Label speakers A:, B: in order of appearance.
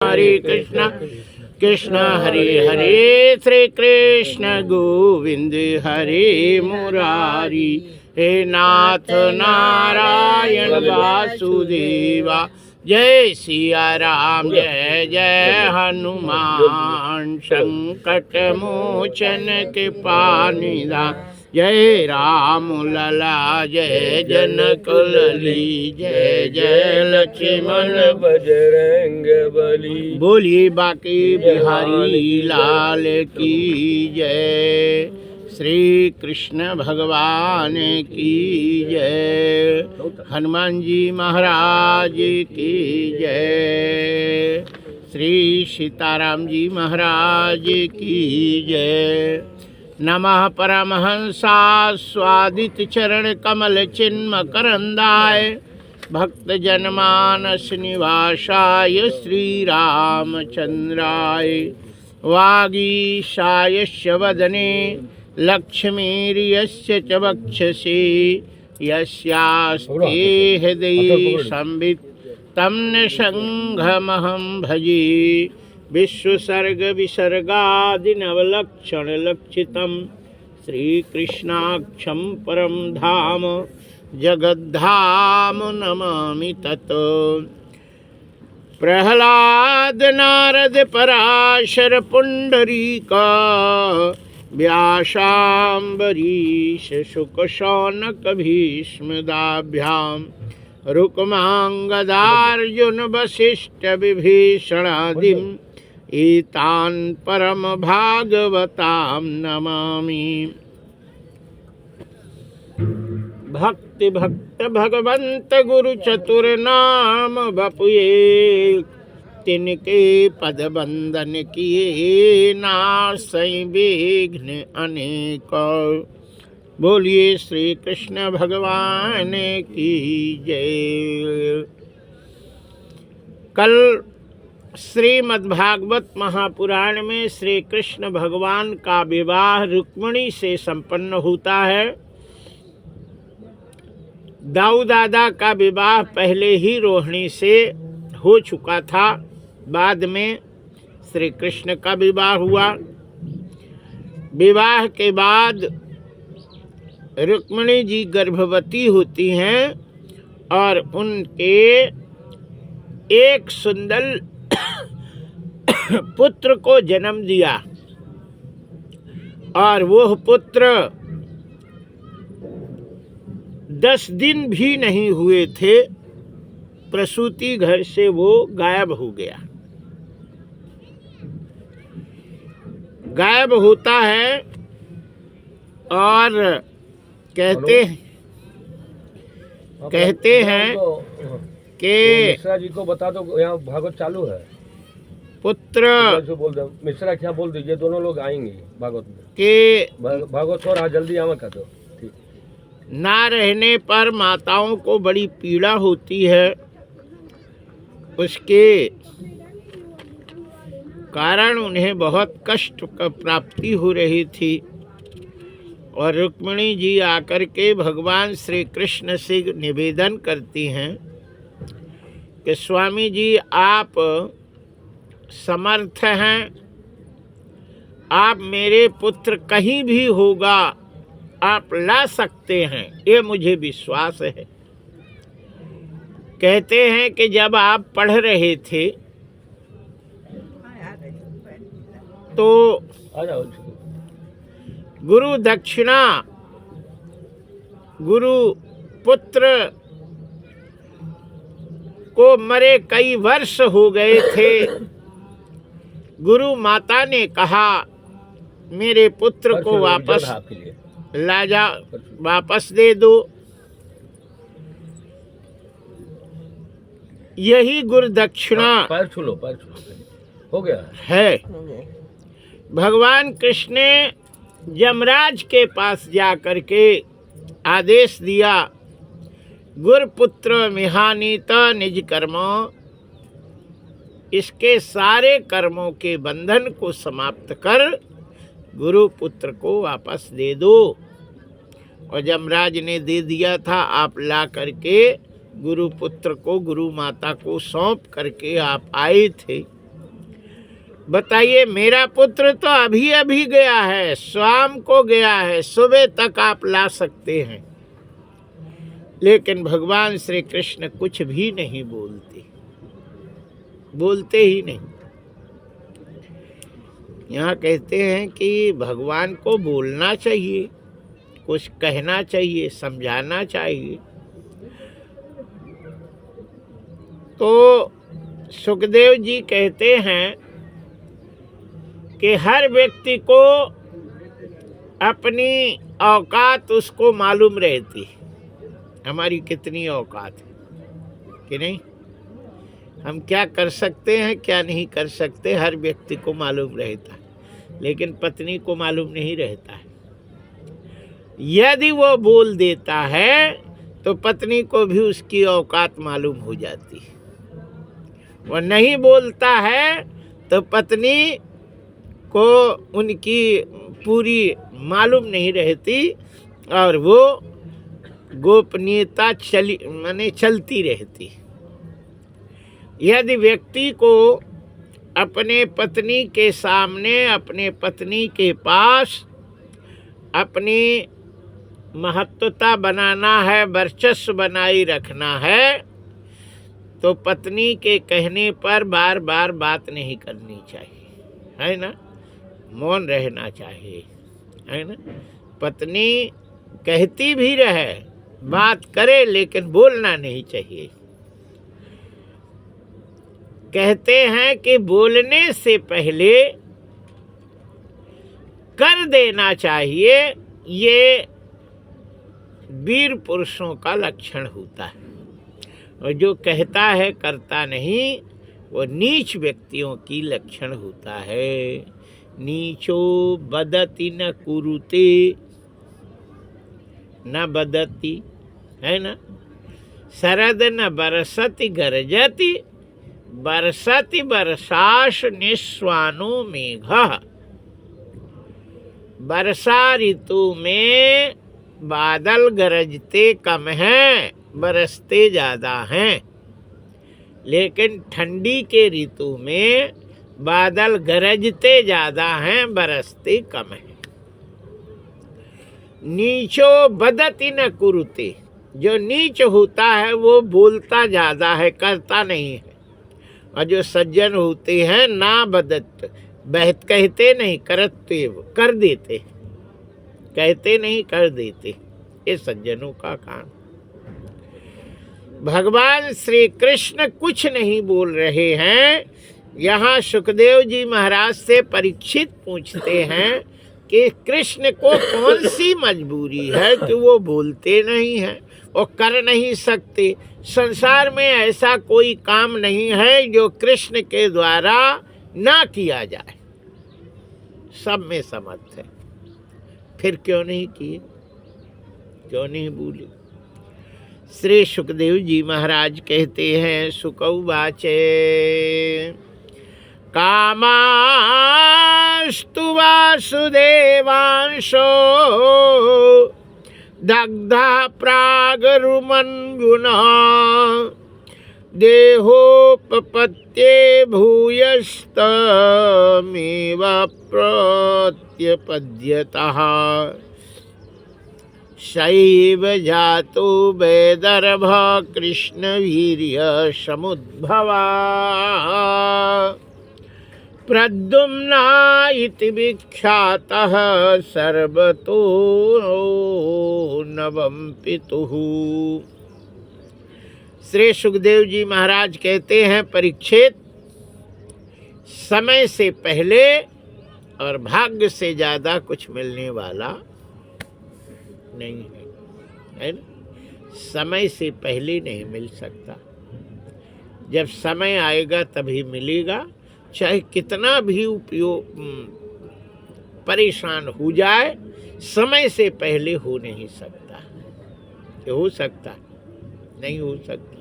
A: हरे कृष्ण कृष्ण हरे हरे, श्री कृष्ण गोविंद हरे मुरारी। हे नाथ नारायण वासुदेवा, जय सिया राम जय जय हनुमान। संकट मोचन कृपा निधान, जय राम लला जय जनक लली। जय जय लक्ष्मण
B: बजरंग बली।
A: बोलिए बाकी बिहारी लाल की जय। श्री कृष्ण भगवान की जय। हनुमान जी महाराज की जय। श्री सीताराम जी महाराज की जय। नमः परमहंसा स्वादित चरण कमल चिन्म करंदाय, भक्त जनमानस निवासाय श्री रामचंद्राय। वागीशायस्य वदने लक्ष्मीर्यस्य च वक्षसि, यस्यास्ते हृदये संवित् तं नृसिंहमहं भजे। विश्वसर्ग विसर्गादिनवलक्षण लक्षितं, श्रीकृष्णाक्षं परं धाम जगद्धाम नमामि तत्। प्रह्लाद नारद पराशर पुंडरीक, व्यासाम्बरीश शुक शौनक भीष्मदाभ्याम, रुक्मांगदार्जुन वसिष्ठ विभीषणादिम, एतान् परम भागवतां नमामि। भक्ति भक्त भगवंत गुरु चतुर नाम बपुए, तिनके पद बंदन किए नासै विघ्न अनेक। बोलिए श्री कृष्ण भगवान की जय। कल श्रीमद्भागवत महापुराण में श्री कृष्ण भगवान का विवाह रुक्मिणी से संपन्न होता है। दाऊ दादा का विवाह पहले ही रोहिणी से हो चुका था, बाद में श्री कृष्ण का विवाह हुआ। विवाह के बाद रुक्मिणी जी गर्भवती होती हैं और उनके एक सुंदर पुत्र को जन्म दिया, और वह पुत्र 10 दिन भी नहीं हुए थे, प्रसूति घर से वो गायब हो गया। गायब होता है और कहते हैं कि
B: मिश्रा जी को बता दो, यहाँ भागवत चालू है।
A: पुत्र
B: जो बोल दो, मिश्रा क्या बोल दीजिए, दोनों लोग आएंगे भागवत में
A: के
B: भागवत और जल्दी आवा कर दो।
A: ना रहने पर माताओं को बड़ी पीड़ा होती है, उसके कारण उन्हें बहुत कष्ट का प्राप्ति हो रही थी। और रुक्मिणी जी आकर के भगवान श्री कृष्ण से निवेदन करती हैं कि स्वामी जी आप समर्थ हैं, आप मेरे पुत्र कहीं भी होगा आप ला सकते हैं, ये मुझे विश्वास है। कहते हैं कि जब आप पढ़ रहे थे तो गुरु दक्षिणा, गुरु पुत्र को मरे कई वर्ष हो गए थे। गुरु माता ने कहा मेरे पुत्र को वापस ला जा, वापस दे दो। यही गुरु दक्षिणा
B: पैर छू हो गया
A: है। भगवान कृष्ण ने यमराज के पास जा कर के आदेश दिया, गुरुपुत्र मिहानीत निज कर्मों, इसके सारे कर्मों के बंधन को समाप्त कर गुरुपुत्र को वापस दे दो। और यमराज ने दे दिया था। आप ला करके गुरुपुत्र को गुरु माता को सौंप करके आप आए थे। बताइए, मेरा पुत्र तो अभी अभी गया है, शाम को गया है, सुबह तक आप ला सकते हैं। लेकिन भगवान श्री कृष्ण कुछ भी नहीं बोलते, बोलते ही नहीं। यहाँ कहते हैं कि भगवान को बोलना चाहिए, कुछ कहना चाहिए, समझाना चाहिए। तो सुखदेव जी कहते हैं कि हर व्यक्ति को अपनी औकात उसको मालूम रहती है, हमारी कितनी औकात है कि नहीं, हम क्या कर सकते हैं क्या नहीं कर सकते, हर व्यक्ति को मालूम रहता है। लेकिन पत्नी को मालूम नहीं रहता है। यदि वो बोल देता है तो पत्नी को भी उसकी औकात मालूम हो जाती है। वो नहीं बोलता है तो पत्नी को उनकी पूरी मालूम नहीं रहती और वो गोपनीयता चलती रहती। यदि व्यक्ति को अपने पत्नी के सामने, अपने पत्नी के पास अपनी महत्वता बनाना है, वर्चस्व बनाए रखना है, तो पत्नी के कहने पर बार बार बात नहीं करनी चाहिए, है ना, मौन रहना चाहिए, है ना। पत्नी कहती भी रहे, बात करे, लेकिन बोलना नहीं चाहिए। कहते हैं कि बोलने से पहले कर देना चाहिए, ये वीर पुरुषों का लक्षण होता है। और जो कहता है करता नहीं, वो नीच व्यक्तियों की लक्षण होता है। नीचो बदति न कुरुते, न बदति, है ना। शरद न बरसति गरजति, बरसति बरसाश निस्वानो मेघः। वर्षा ऋतु में बादल गरजते कम हैं, बरसते ज़्यादा हैं। लेकिन ठंडी के ऋतु में बादल गरजते ज़्यादा हैं, बरसते कम हैं। नीचो बदति न कुरुते, जो नीच होता है वो बोलता ज़्यादा है, करता नहीं है। और जो सज्जन होते हैं ना बदत, बहत कहते नहीं, करते कर देते, कहते नहीं कर देते, ये सज्जनों का काम। भगवान श्री कृष्ण कुछ नहीं बोल रहे हैं। यहाँ सुखदेव जी महाराज से परीक्षित पूछते हैं कि कृष्ण को कौन सी मजबूरी है कि वो बोलते नहीं हैं और कर नहीं सकते। संसार में ऐसा कोई काम नहीं है जो कृष्ण के द्वारा ना किया जाए, सब में समर्थ है। फिर क्यों नहीं किए, क्यों नहीं बोले। श्री सुखदेव जी महाराज कहते हैं, सुकौवाचे कामास्तु वासुदेवांशो दग्धा प्रागरुमन्युना देहोपपत्ये भूयस्तमेव प्रत्यपद्यतः शैव जातो वैदर्भ कृष्णवीर्य समुद्भवा प्रद्युम्ना इति विख्यातः सर्वतो नवम पितुः। श्री सुखदेव जी महाराज कहते हैं, परीक्षित, समय से पहले और भाग्य से ज़्यादा कुछ मिलने वाला नहीं है ना। समय से पहले नहीं मिल सकता, जब समय आएगा तभी मिलेगा। चाहे कितना भी उपयोग परेशान हो जाए, समय से पहले हो नहीं सकता। हो सकता नहीं, हो सकता।